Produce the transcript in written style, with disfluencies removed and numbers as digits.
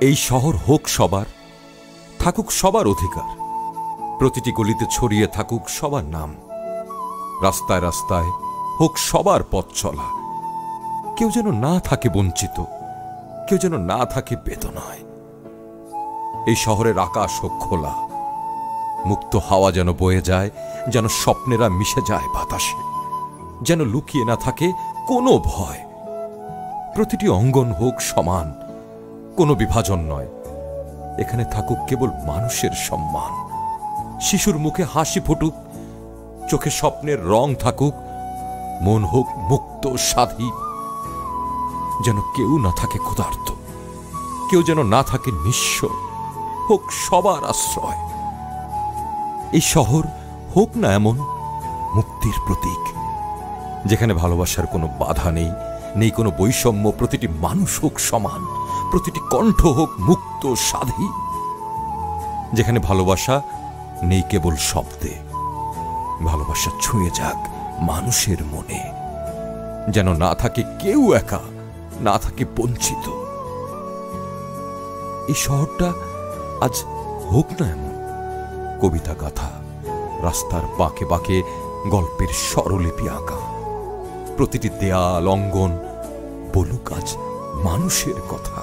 এই শহর হোক সবার, থাকুক সবার অধিকার, প্রতিটি গলিতে ছড়িয়ে থাকুক সবার নাম, রাস্তায় রাস্তায় হোক সবার পথ চলা, কেউ যেন না থাকে বঞ্চিত, কেউ যেন না থাকে বেদনায়। এই শহরের আকাশ হোক খোলা, মুক্ত হাওয়া যেন বয়ে যায়, যেন স্বপ্নেরা মিশে যায় বাতাসে, যেন লুকিয়ে না থাকে কোনো ভয়। প্রতিটি অঙ্গন হোক সমান, কোনো বিভাজন নয়, এখানে থাকুক কেবল মানুষের সম্মান। শিশুর মুখে হাসি ফুটুক, চোখে স্বপ্নের রং থাকুক, মন হোক মুক্ত স্বাধীন, যেন কেউ না থাকে ক্ষুধার্ত, কেউ যেন না থাকে নিঃস্ব, হোক সবার আশ্রয়। এই শহর হোক না এমন মুক্তির প্রতীক, যেখানে ভালোবাসার কোনো বাধা নেই, নেই কোনো বৈষম্য, প্রতিটি মানুষ হোক সমান, প্রতিটি কণ্ঠ হোক মুক্ত স্বাধীন, যেখানে ভালোবাসা নেই কেবল শব্দে, ভালোবাসা ছুঁয়ে যাক মানুষের মনে, যেন না থাকে কেউ একা, না থাকে বঞ্চিত। এই শহরটা আজ হোক না এমন কবিতা গাথা, রাস্তার বাঁকে বাঁকে গল্পের স্বরলিপি আঁকা, প্রতিটি দেয়াল অঙ্গন বলুক আজ মানুষের কথা।